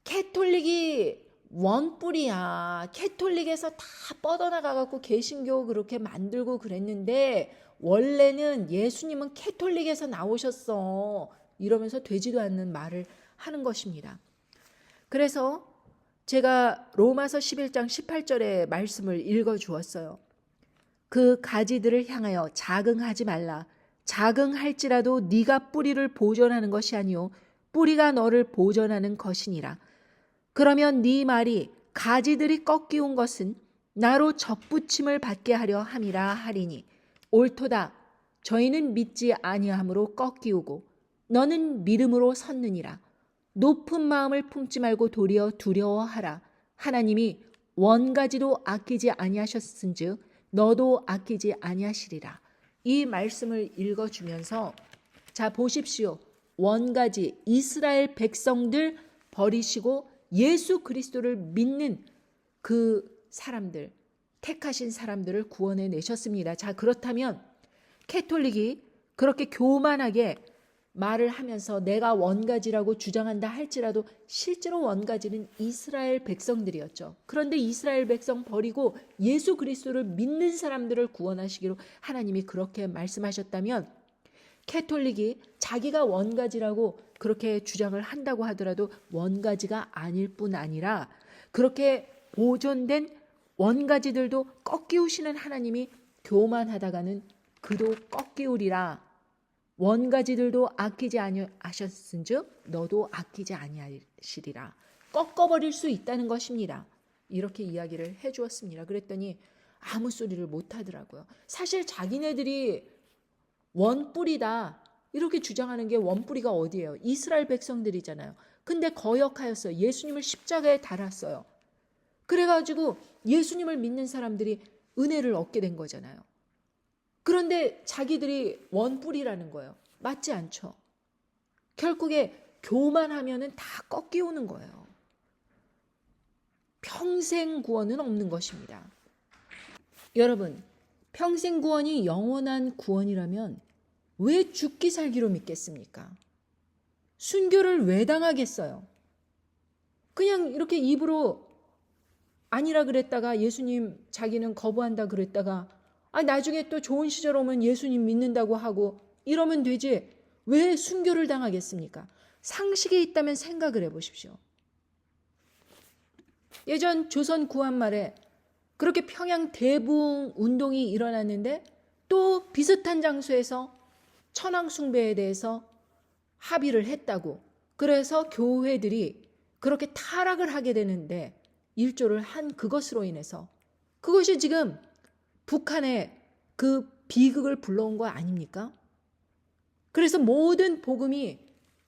캐톨릭이 원뿔이야. 캐톨릭에서 다 뻗어나가갖고 개신교 그렇게 만들고 그랬는데 원래는 예수님은 캐톨릭에서 나오셨어. 이러면서 되지도 않는 말을 하는 것입니다. 그래서 제가 로마서 11장 18절의 말씀을 읽어주었어요. 그 가지들을 향하여 자긍하지 말라. 자긍할지라도 네가 뿌리를 보존하는 것이 아니요 뿌리가 너를 보존하는 것이니라. 그러면 네 말이 가지들이 꺾이운 것은 나로 접붙임을 받게 하려 함이라 하리니 옳도다. 저희는 믿지 아니함으로 꺾이우고 너는 믿음으로 섰느니라. 높은 마음을 품지 말고 도리어 두려워하라. 하나님이 원가지도 아끼지 아니하셨은즉 너도 아끼지 아니하시리라. 이 말씀을 읽어주면서 자 보십시오. 원가지 이스라엘 백성들 버리시고 예수 그리스도를 믿는 그 사람들 택하신 사람들을 구원해 내셨습니다. 자 그렇다면 캐톨릭이 그렇게 교만하게 말을 하면서 내가 원가지라고 주장한다 할지라도 실제로 원가지는 이스라엘 백성들이었죠. 그런데 이스라엘 백성 버리고 예수 그리스도를 믿는 사람들을 구원하시기로 하나님이 그렇게 말씀하셨다면 캐톨릭이 자기가 원가지라고 그렇게 주장을 한다고 하더라도 원가지가 아닐 뿐 아니라 그렇게 보존된 원가지들도 꺾이우시는 하나님이 교만하다가는 그도 꺾이우리라. 원가지들도 아끼지 아니하셨은즉 너도 아끼지 아니하시리라. 꺾어버릴 수 있다는 것입니다. 이렇게 이야기를 해주었습니다. 그랬더니 아무 소리를 못하더라고요. 사실 자기네들이 원뿔이다 이렇게 주장하는 게 원뿔이가 어디예요? 이스라엘 백성들이잖아요. 근데 거역하였어요. 예수님을 십자가에 달았어요. 그래가지고 예수님을 믿는 사람들이 은혜를 얻게 된 거잖아요. 그런데 자기들이 원뿔이라는 거예요. 맞지 않죠? 결국에 교만하면은 다 꺾이오는 거예요. 평생 구원은 없는 것입니다. 여러분, 평생 구원이 영원한 구원이라면 왜 죽기 살기로 믿겠습니까? 순교를 왜 당하겠어요? 그냥 이렇게 입으로 아니라 그랬다가 예수님 자기는 거부한다 그랬다가 나중에 또 좋은 시절 오면 예수님 믿는다고 하고 이러면 되지 왜 순교를 당하겠습니까? 상식이 있다면 생각을 해보십시오. 예전 조선 구한 말에 그렇게 평양 대부흥 운동이 일어났는데 또 비슷한 장소에서 천황 숭배에 대해서 합의를 했다고. 그래서 교회들이 그렇게 타락을 하게 되는데 일조를 한 그것으로 인해서 그것이 지금 북한의 그 비극을 불러온 거 아닙니까? 그래서 모든 복음이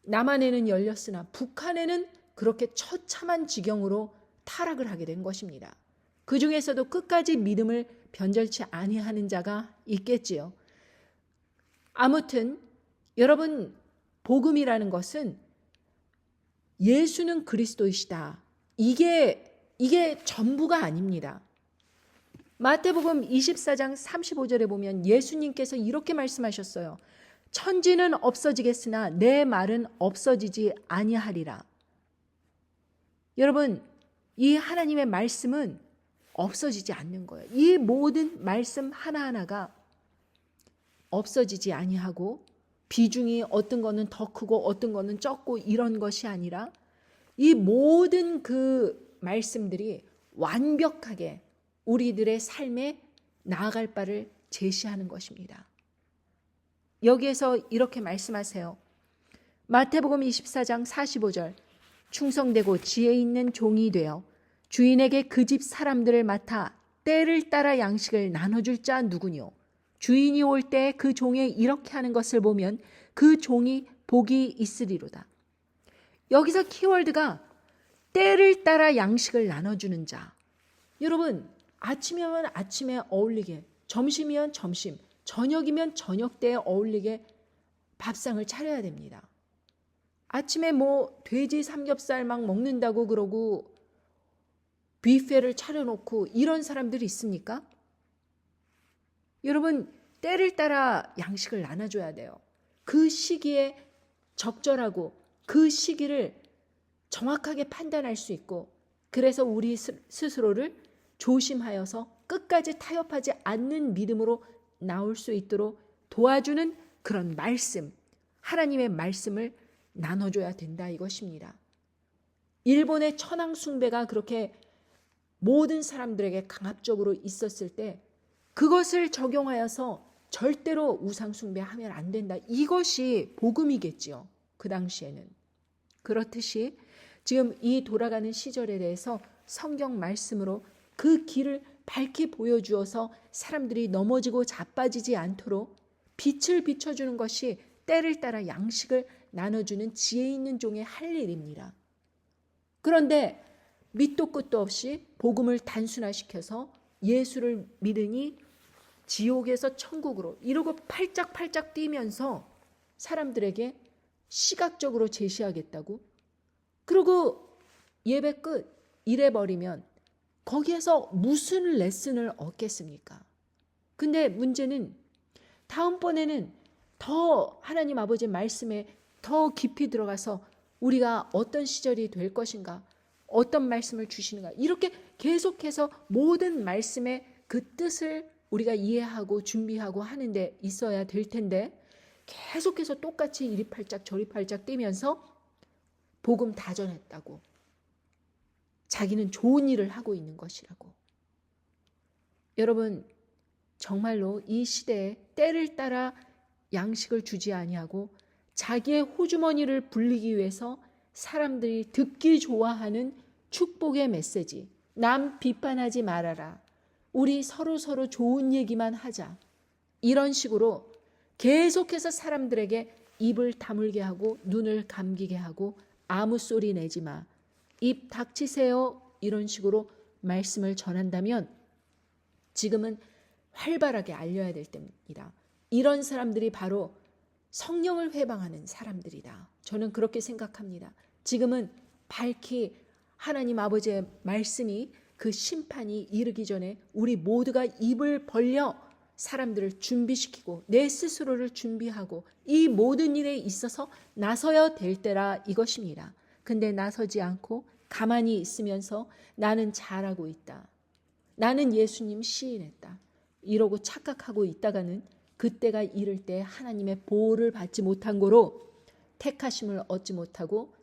남한에는 열렸으나 북한에는 그렇게 처참한 지경으로 타락을 하게 된 것입니다. 그 중에서도 끝까지 믿음을 변절치 아니하는 자가 있겠지요. 아무튼 여러분, 복음이라는 것은 예수는 그리스도이시다. 이게 전부가 아닙니다. 마태복음 24장 35절에 보면 예수님께서 이렇게 말씀하셨어요. 천지는 없어지겠으나 내 말은 없어지지 아니하리라. 여러분, 이 하나님의 말씀은 없어지지 않는 거예요. 이 모든 말씀 하나하나가 없어지지 아니하고 비중이 어떤 거는 더 크고 어떤 거는 적고 이런 것이 아니라 이 모든 그 말씀들이 완벽하게 우리들의 삶에 나아갈 바를 제시하는 것입니다. 여기에서 이렇게 말씀하세요. 마태복음 24장 45절 충성되고 지혜 있는 종이 되어 주인에게 그 집 사람들을 맡아 때를 따라 양식을 나눠줄 자 누구뇨? 주인이 올 때 그 종이 이렇게 하는 것을 보면 그 종이 복이 있으리로다. 여기서 키워드가 때를 따라 양식을 나눠주는 자. 여러분, 아침이면 아침에 어울리게, 점심이면 점심, 저녁이면 저녁 때에 어울리게 밥상을 차려야 됩니다. 아침에 돼지 삼겹살 막 먹는다고 그러고 뷔페를 차려놓고 이런 사람들이 있습니까? 여러분, 때를 따라 양식을 나눠줘야 돼요. 그 시기에 적절하고 그 시기를 정확하게 판단할 수 있고 그래서 우리 스스로를 조심하여서 끝까지 타협하지 않는 믿음으로 나올 수 있도록 도와주는 그런 말씀, 하나님의 말씀을 나눠줘야 된다 이것입니다. 일본의 천황 숭배가 그렇게 모든 사람들에게 강압적으로 있었을 때 그것을 적용하여서 절대로 우상 숭배하면 안 된다. 이것이 복음이겠지요. 그 당시에는. 그렇듯이 지금 이 돌아가는 시절에 대해서 성경 말씀으로 그 길을 밝히 보여주어서 사람들이 넘어지고 자빠지지 않도록 빛을 비춰주는 것이 때를 따라 양식을 나눠주는 지혜 있는 종의 할 일입니다. 그런데 밑도 끝도 없이 복음을 단순화시켜서 예수를 믿으니 지옥에서 천국으로 이러고 팔짝팔짝 뛰면서 사람들에게 시각적으로 제시하겠다고? 그리고 예배 끝 이래버리면 거기에서 무슨 레슨을 얻겠습니까? 근데 문제는 다음번에는 더 하나님 아버지의 말씀에 더 깊이 들어가서 우리가 어떤 시절이 될 것인가, 어떤 말씀을 주시는가, 이렇게 계속해서 모든 말씀의 그 뜻을 우리가 이해하고 준비하고 하는 데 있어야 될 텐데 계속해서 똑같이 이리 팔짝 저리 팔짝 뛰면서 복음 다 전했다고, 자기는 좋은 일을 하고 있는 것이라고. 여러분, 정말로 이 시대에 때를 따라 양식을 주지 아니하고 자기의 호주머니를 불리기 위해서 사람들이 듣기 좋아하는 축복의 메시지, 남 비판하지 말아라, 우리 서로 좋은 얘기만 하자, 이런 식으로 계속해서 사람들에게 입을 다물게 하고 눈을 감기게 하고 아무 소리 내지 마, 입 닥치세요, 이런 식으로 말씀을 전한다면 지금은 활발하게 알려야 될 때입니다. 이런 사람들이 바로 성령을 회방하는 사람들이다. 저는 그렇게 생각합니다. 지금은 밝히 하나님 아버지의 말씀이 그 심판이 이르기 전에 우리 모두가 입을 벌려 사람들을 준비시키고 내 스스로를 준비하고 이 모든 일에 있어서 나서야 될 때라 이것입니다. 근데 나서지 않고 가만히 있으면서 나는 잘하고 있다. 나는 예수님 시인했다. 이러고 착각하고 있다가는 그때가 이를 때 하나님의 보호를 받지 못한 거로 택하심을 얻지 못하고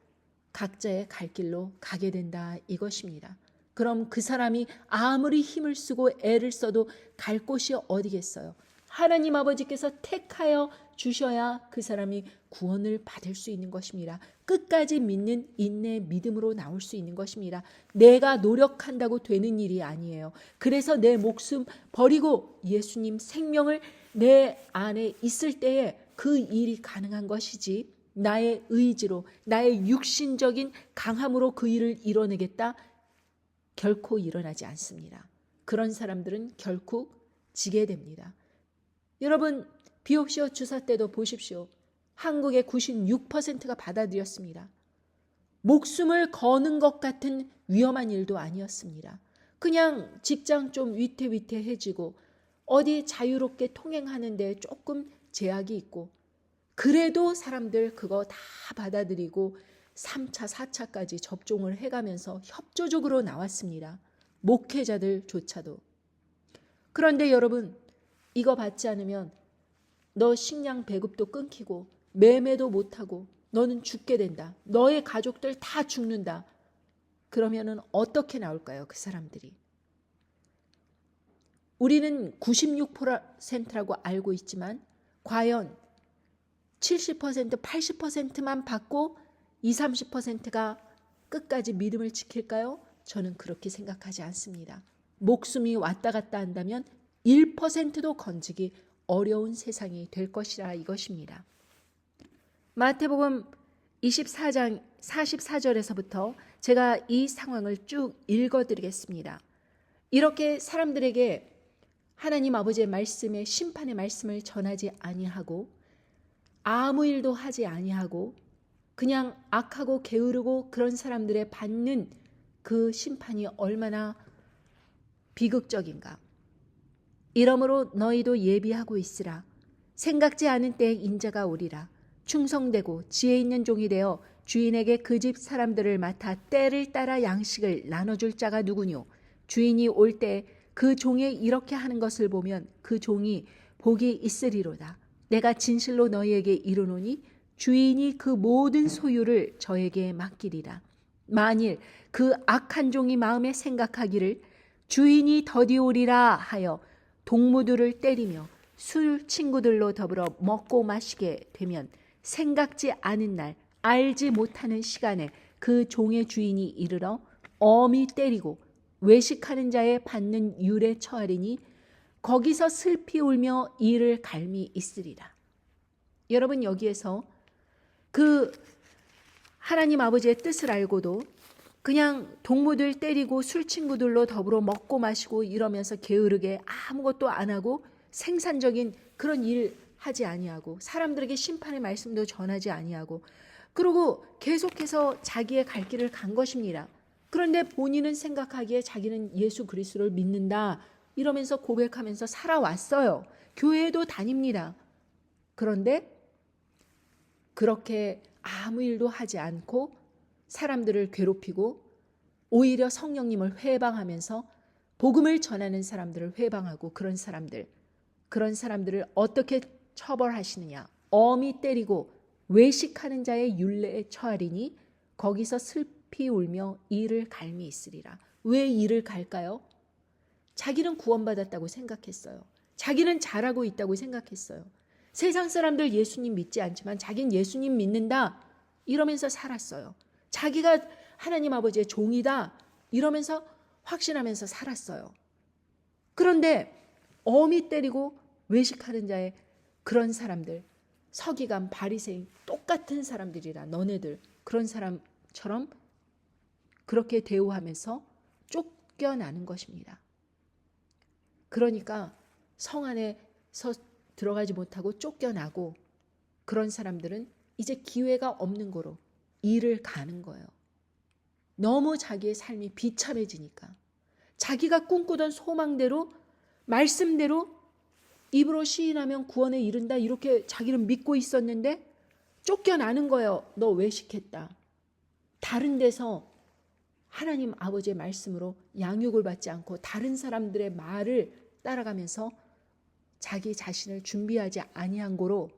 각자의 갈 길로 가게 된다 이것입니다. 그럼 그 사람이 아무리 힘을 쓰고 애를 써도 갈 곳이 어디겠어요? 하나님 아버지께서 택하여 주셔야 그 사람이 구원을 받을 수 있는 것입니다. 끝까지 믿는 인내의 믿음으로 나올 수 있는 것입니다. 내가 노력한다고 되는 일이 아니에요. 그래서 내 목숨 버리고 예수님 생명을 내 안에 있을 때에 그 일이 가능한 것이지, 나의 의지로 나의 육신적인 강함으로 그 일을 이뤄내겠다? 결코 일어나지 않습니다. 그런 사람들은 결국 지게 됩니다. 여러분, 비옵시오 주사 때도 보십시오. 한국의 96%가 받아들였습니다. 목숨을 거는 것 같은 위험한 일도 아니었습니다. 그냥 직장 좀 위태위태해지고 어디 자유롭게 통행하는데 조금 제약이 있고, 그래도 사람들 그거 다 받아들이고 3차, 4차까지 접종을 해가면서 협조적으로 나왔습니다. 목회자들조차도. 그런데 여러분, 이거 받지 않으면 너 식량 배급도 끊기고 매매도 못하고 너는 죽게 된다. 너의 가족들 다 죽는다. 그러면은 어떻게 나올까요? 그 사람들이. 우리는 96%라고 알고 있지만 과연 70%, 80%만 받고 20, 30%가 끝까지 믿음을 지킬까요? 저는 그렇게 생각하지 않습니다. 목숨이 왔다 갔다 한다면 1%도 건지기 어려운 세상이 될 것이라 이것입니다. 마태복음 24장 44절에서부터 제가 이 상황을 쭉 읽어드리겠습니다. 이렇게 사람들에게 하나님 아버지의 말씀에 심판의 말씀을 전하지 아니하고 아무 일도 하지 아니하고 그냥 악하고 게으르고 그런 사람들의 받는 그 심판이 얼마나 비극적인가. 이러므로 너희도 예비하고 있으라. 생각지 않은 때에 인자가 오리라. 충성되고 지혜 있는 종이 되어 주인에게 그 집 사람들을 맡아 때를 따라 양식을 나눠줄 자가 누구뇨. 주인이 올 때 그 종이 이렇게 하는 것을 보면 그 종이 복이 있으리로다. 내가 진실로 너희에게 이르노니 주인이 그 모든 소유를 저에게 맡기리라. 만일 그 악한 종이 마음에 생각하기를 주인이 더디오리라 하여 동무들을 때리며 술 친구들로 더불어 먹고 마시게 되면 생각지 않은 날 알지 못하는 시간에 그 종의 주인이 이르러 엄히 때리고 외식하는 자의 받는 율에 처하리니 거기서 슬피 울며 이를 갈미 있으리라. 여러분, 여기에서 그 하나님 아버지의 뜻을 알고도 그냥 동무들 때리고 술 친구들로 더불어 먹고 마시고 이러면서 게으르게 아무것도 안 하고 생산적인 그런 일 하지 아니하고 사람들에게 심판의 말씀도 전하지 아니하고 그리고 계속해서 자기의 갈 길을 간 것입니다. 그런데 본인은 생각하기에 자기는 예수 그리스도를 믿는다 이러면서 고백하면서 살아왔어요. 교회에도 다닙니다. 그런데 그렇게 아무 일도 하지 않고 사람들을 괴롭히고 오히려 성령님을 회방하면서 복음을 전하는 사람들을 회방하고 그런 사람들을 어떻게 처벌하시느냐. 엄히 때리고 외식하는 자의 율례에 처하리니 거기서 슬피 울며 이를 갈미 있으리라. 왜 이를 갈까요? 자기는 구원받았다고 생각했어요. 자기는 잘하고 있다고 생각했어요. 세상 사람들 예수님 믿지 않지만 자기는 예수님 믿는다 이러면서 살았어요. 자기가 하나님 아버지의 종이다 이러면서 확신하면서 살았어요. 그런데 엄히 때리고 외식하는 자의 그런 사람들, 서기관, 바리새인 똑같은 사람들이라 너네들 그런 사람처럼 그렇게 대우하면서 쫓겨나는 것입니다. 그러니까 성 안에서 들어가지 못하고 쫓겨나고 그런 사람들은 이제 기회가 없는 거로 일을 가는 거예요. 너무 자기의 삶이 비참해지니까 자기가 꿈꾸던 소망대로, 말씀대로 입으로 시인하면 구원에 이른다, 이렇게 자기는 믿고 있었는데 쫓겨나는 거예요. 너 외식했다. 다른 데서 하나님 아버지의 말씀으로 양육을 받지 않고 다른 사람들의 말을 따라가면서 자기 자신을 준비하지 아니한 고로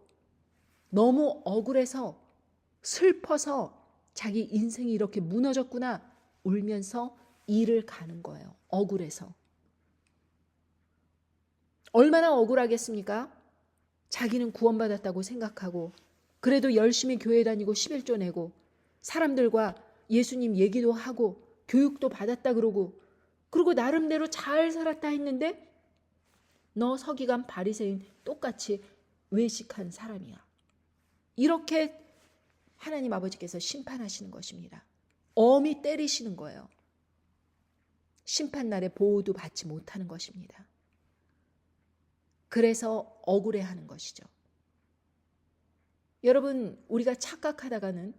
너무 억울해서 슬퍼서 자기 인생이 이렇게 무너졌구나 울면서 일을 가는 거예요. 억울해서. 얼마나 억울하겠습니까? 자기는 구원받았다고 생각하고 그래도 열심히 교회 다니고 11조 내고 사람들과 예수님 얘기도 하고 교육도 받았다 그러고 그리고 나름대로 잘 살았다 했는데 너 서기관 바리새인 똑같이 외식한 사람이야. 이렇게 하나님 아버지께서 심판하시는 것입니다. 엄히 때리시는 거예요. 심판날에 보호도 받지 못하는 것입니다. 그래서 억울해하는 것이죠. 여러분, 우리가 착각하다가는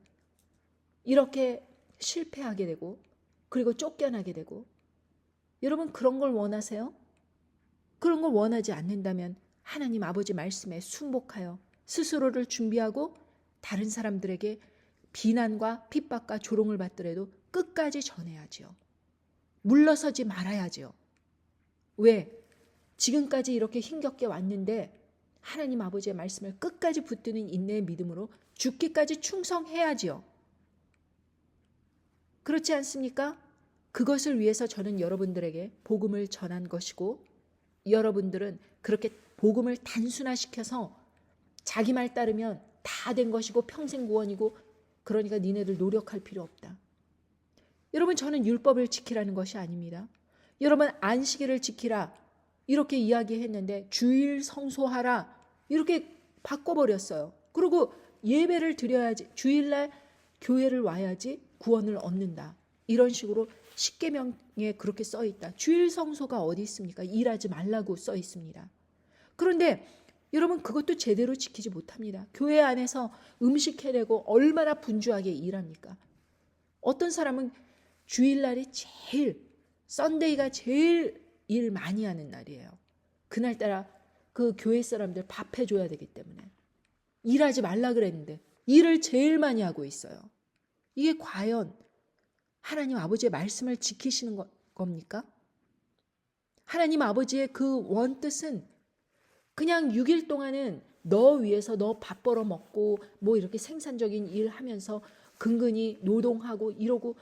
이렇게 실패하게 되고 그리고 쫓겨나게 되고, 여러분 그런 걸 원하세요? 그런 걸 원하지 않는다면 하나님 아버지 말씀에 순복하여 스스로를 준비하고 다른 사람들에게 비난과 핍박과 조롱을 받더라도 끝까지 전해야지요. 물러서지 말아야지요. 왜? 지금까지 이렇게 힘겹게 왔는데 하나님 아버지의 말씀을 끝까지 붙드는 인내의 믿음으로 죽기까지 충성해야지요. 그렇지 않습니까? 그것을 위해서 저는 여러분들에게 복음을 전한 것이고, 여러분들은 그렇게 복음을 단순화시켜서 자기 말 따르면 다 된 것이고 평생 구원이고 그러니까 니네들 노력할 필요 없다. 여러분, 저는 율법을 지키라는 것이 아닙니다. 여러분, 안식일을 지키라 이렇게 이야기했는데 주일 성소하라 이렇게 바꿔버렸어요. 그리고 예배를 드려야지, 주일날 교회를 와야지 구원을 얻는다. 이런 식으로 십계명에 그렇게 써 있다. 주일 성소가 어디 있습니까? 일하지 말라고 써 있습니다. 그런데 여러분, 그것도 제대로 지키지 못합니다. 교회 안에서 음식 해내고 얼마나 분주하게 일합니까? 어떤 사람은 주일날이 제일, 썬데이가 제일 일 많이 하는 날이에요. 그날따라 그 교회 사람들 밥 해줘야 되기 때문에 일하지 말라 그랬는데 일을 제일 많이 하고 있어요. 이게 과연 하나님 아버지의 말씀을 지키시는 겁니까? 하나님 아버지의 그 원뜻은 그냥 6일 동안은 너 위해서 너 밥 벌어 먹고 뭐 이렇게 생산적인 일 하면서 근근히 노동하고 이러고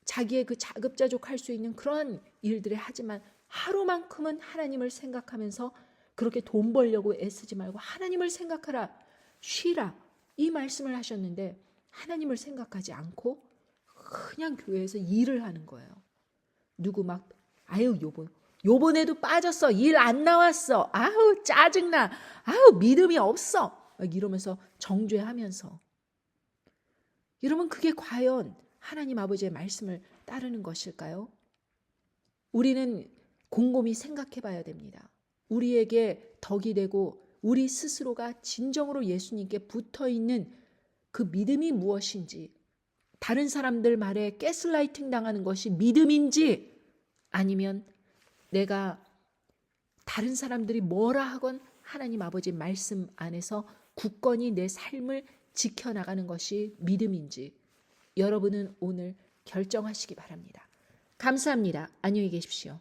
자기의 그 자급자족할 수 있는 그런 일들을 하지만 하루만큼은 하나님을 생각하면서 그렇게 돈 벌려고 애쓰지 말고 하나님을 생각하라, 쉬라, 이 말씀을 하셨는데 하나님을 생각하지 않고 그냥 교회에서 일을 하는 거예요. 누구 막 아유 요번에도 빠졌어, 일 안 나왔어, 아우 짜증나, 아우 믿음이 없어 막 이러면서 정죄하면서, 여러분 그게 과연 하나님 아버지의 말씀을 따르는 것일까요? 우리는 곰곰이 생각해 봐야 됩니다. 우리에게 덕이 되고 우리 스스로가 진정으로 예수님께 붙어있는 그 믿음이 무엇인지, 다른 사람들 말에 가스라이팅 당하는 것이 믿음인지 아니면 내가 다른 사람들이 뭐라 하건 하나님 아버지 말씀 안에서 굳건히 내 삶을 지켜나가는 것이 믿음인지 여러분은 오늘 결정하시기 바랍니다. 감사합니다. 안녕히 계십시오.